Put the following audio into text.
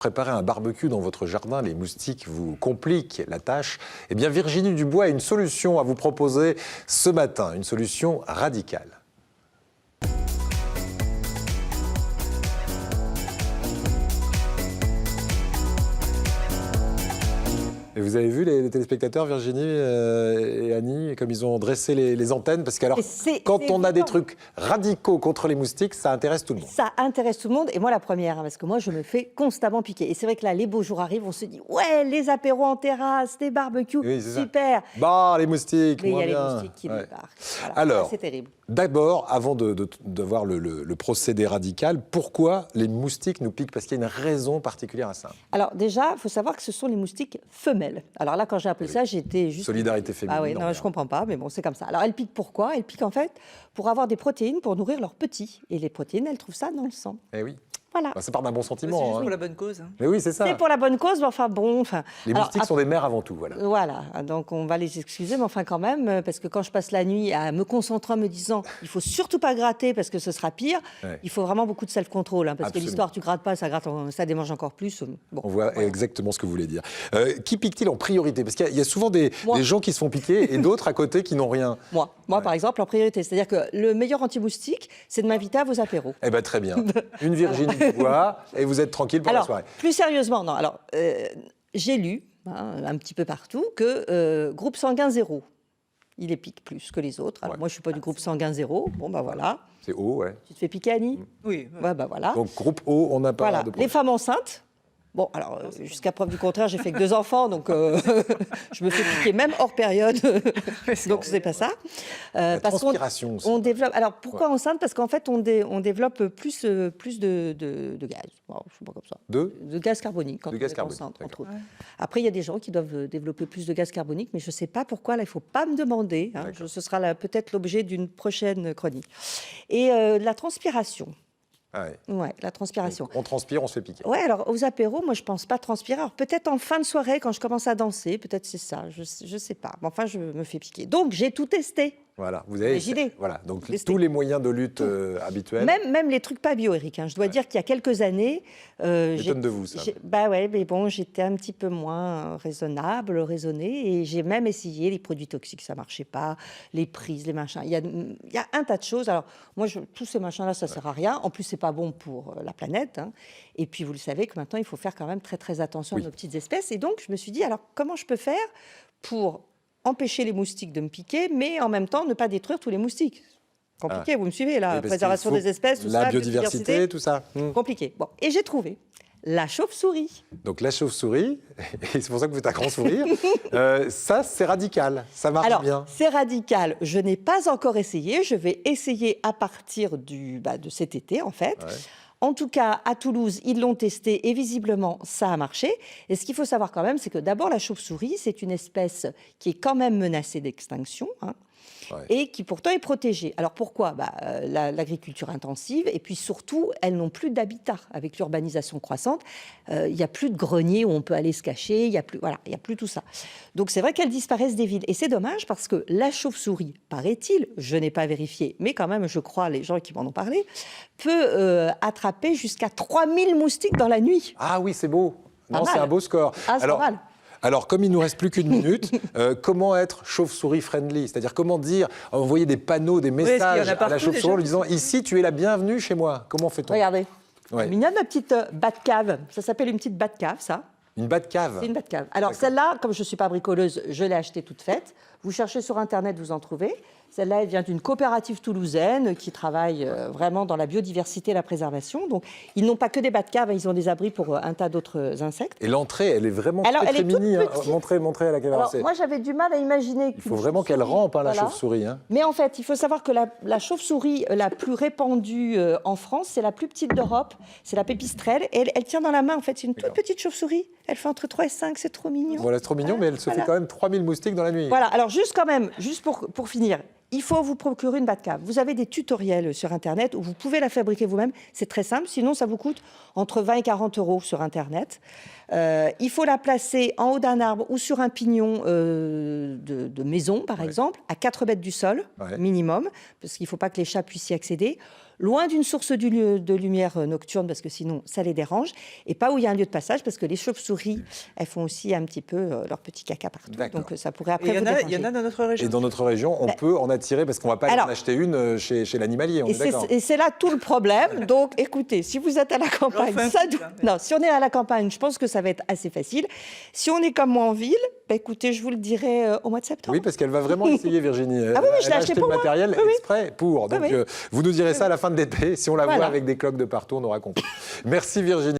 Préparer un barbecue dans votre jardin, les moustiques vous compliquent la tâche. Eh bien, Virginie Dubois a une solution à vous proposer ce matin, une solution radicale. Et vous avez vu les téléspectateurs, Virginie et Annie, comme ils ont dressé les antennes? Parce que alors, quand on a des trucs radicaux contre les moustiques, ça intéresse tout le monde. Ça intéresse tout le monde, et moi la première, hein, parce que moi je me fais constamment piquer. Et c'est vrai que là, les beaux jours arrivent, on se dit, ouais, les apéros en terrasse, les barbecues, oui, super. Bah, les moustiques, mais il y a bien. les moustiques qui débarquent. Voilà. Alors, c'est terrible. D'abord, avant de voir le procédé radical, pourquoi les moustiques nous piquent? Parce qu'il y a une raison particulière à ça. Alors déjà, il faut savoir que ce sont les moustiques femelles. Alors là, quand j'ai appris ça, j'étais juste... Solidarité féminine. Ah oui, non, je comprends pas, mais bon, c'est comme ça. Alors elles piquent pourquoi? Elles piquent en fait pour avoir des protéines pour nourrir leurs petits. Et les protéines, elles trouvent ça dans le sang. Eh oui. Voilà. Bah, ça part d'un bon sentiment. C'est juste pour la bonne cause. Mais oui, c'est ça. C'est pour la bonne cause, mais enfin bon... Les moustiques sont des mères avant tout, voilà. Voilà, donc on va les excuser, mais enfin quand même, parce que quand je passe la nuit à me concentrer en me disant il faut surtout pas gratter parce que ce sera pire, il faut vraiment beaucoup de self-control, hein, parce Absolument. que l'histoire tu grattes pas, ça gratte, ça démange encore plus. Bon, On voit exactement ce que vous voulez dire. Qui pique-t-il en priorité? Parce qu'il y a souvent des gens qui se font piquer et d'autres à côté qui n'ont rien. Moi par exemple, en priorité. C'est-à-dire que le meilleur anti-moustique, c'est de m'inviter à vos apéros. Eh bien, très bien. Une Virginie Dubois et vous êtes tranquille pour la soirée. Plus sérieusement, non. Alors, j'ai lu, un petit peu partout, que groupe sanguin 0, il les pique plus que les autres. Alors, moi, je ne suis pas du groupe sanguin 0. Bon, ben voilà. C'est O, ouais. Tu te fais piquer, Annie? Oui. Ouais, ben voilà. Donc, groupe O, on n'a pas Voilà. de problème. Les femmes enceintes. Bon, alors, jusqu'à preuve du contraire, j'ai fait que 2 enfants, donc je me fais piquer même hors période. Donc, c'est pas ça. La parce transpiration aussi. on développe. Alors, pourquoi enceinte? Parce qu'en fait, on développe plus de gaz. Bon, je sais pas comme ça. De gaz carbonique quand on est enceinte, entre autres. Après, il y a des gens qui doivent développer plus de gaz carbonique, mais je ne sais pas pourquoi. Là, il ne faut pas me demander. Hein, ce sera peut-être l'objet d'une prochaine chronique. Et la transpiration. Ah ouais, la transpiration. Donc, on transpire, on se fait piquer. Ouais, alors aux apéros, moi je pense pas transpirer. Alors peut-être en fin de soirée, quand je commence à danser, peut-être c'est ça, je sais pas. Mais enfin, je me fais piquer. Donc j'ai tout testé. Voilà, vous avez voilà, donc tous les moyens de lutte habituels. Même les trucs pas bio, Eric. Hein. Je dois dire qu'il y a quelques années, m'étonne de vous ça. Bah ouais, mais bon, j'étais un petit peu moins raisonnée, et j'ai même essayé les produits toxiques, ça marchait pas, les prises, les machins. Il y a un tas de choses. Alors moi, tous ces machins-là, ça sert à rien. En plus, c'est pas bon pour la planète. Hein. Et puis vous le savez que maintenant, il faut faire quand même très très attention à nos petites espèces. Et donc je me suis dit, alors comment je peux faire pour empêcher les moustiques de me piquer, mais en même temps ne pas détruire tous les moustiques? Compliqué, vous me suivez, la préservation des espèces, tout ça, la biodiversité, tout ça. Compliqué. Bon, et j'ai trouvé la chauve-souris. Donc la chauve-souris, et c'est pour ça que vous êtes un grand sourire, ça c'est radical, ça marche bien. C'est radical, je n'ai pas encore essayé, je vais essayer à partir de cet été en fait. Ouais. En tout cas, à Toulouse, ils l'ont testé et visiblement, ça a marché. Et ce qu'il faut savoir quand même, c'est que d'abord, la chauve-souris, c'est une espèce qui est quand même menacée d'extinction, hein, et qui pourtant est protégée. Alors pourquoi? L'agriculture intensive, et puis surtout, elles n'ont plus d'habitat. Avec l'urbanisation croissante, il n'y a plus de greniers où on peut aller se cacher, il n'y a plus tout ça. Donc c'est vrai qu'elles disparaissent des villes. Et c'est dommage parce que la chauve-souris, paraît-il, je n'ai pas vérifié, mais quand même, je crois, les gens qui m'en ont parlé, peut attraper jusqu'à 3000 moustiques dans la nuit. Ah oui, c'est beau. Non, c'est un beau score. Ah, c'est pas mal. Alors, comme il ne nous reste plus qu'une minute, comment être chauve-souris friendly? C'est-à-dire comment envoyer des panneaux, des messages à la chauve-souris en lui disant « Ici, tu es la bienvenue chez moi ». Comment fait-on? Regardez, mignonne ma petite Batcave. Ça s'appelle une petite Batcave, ça. Une Batcave? C'est une Batcave. Alors celle-là, comme je ne suis pas bricoleuse, je l'ai achetée toute faite. Vous cherchez sur Internet, vous en trouvez. Celle-là, elle vient d'une coopérative toulousaine qui travaille vraiment dans la biodiversité et la préservation. Donc, ils n'ont pas que des Batcaves, ils ont des abris pour un tas d'autres insectes. Et l'entrée, elle est vraiment très mini. Hein. Montrez à la caméra. Alors, moi, j'avais du mal à imaginer... Il faut vraiment qu'elle rampe, la chauve-souris. Hein. Mais en fait, il faut savoir que la chauve-souris la plus répandue en France, c'est la plus petite d'Europe. C'est la pépistrelle. Et elle tient dans la main, en fait. C'est une toute petite chauve-souris. Elle fait entre 3 et 5, c'est trop mignon. Voilà, c'est trop mignon, mais elle se fait quand même 3000 moustiques dans la nuit. Voilà, alors juste pour finir... Il faut vous procurer une Batcave. Vous avez des tutoriels sur Internet où vous pouvez la fabriquer vous-même. C'est très simple. Sinon, ça vous coûte entre 20 et 40 € sur Internet. Il faut la placer en haut d'un arbre ou sur un pignon de maison, par exemple, à 4 mètres du sol, minimum, parce qu'il ne faut pas que les chats puissent y accéder. loin d'une source de lumière nocturne, parce que sinon, ça les dérange, et pas où il y a un lieu de passage, parce que les chauves-souris, elles font aussi un petit peu leur petit caca partout. Donc, ça pourrait après vous déranger. Il y en a dans notre région. Et dans notre région, on peut en attirer, parce qu'on ne va pas aller en acheter une chez l'animalier, on est d'accord. Et c'est là tout le problème. Donc, écoutez, si vous êtes à la campagne, non, si on est à la campagne, je pense que ça va être assez facile. Si on est comme moi en ville, écoutez, je vous le dirai au mois de septembre. Oui, parce qu'elle va vraiment essayer, Virginie. Ah oui, je l'ai acheté pour le matériel exprès pour. Donc, vous nous direz ça à la fin de l'été. Si on la voit avec des cloques de partout, on aura compris. Merci, Virginie.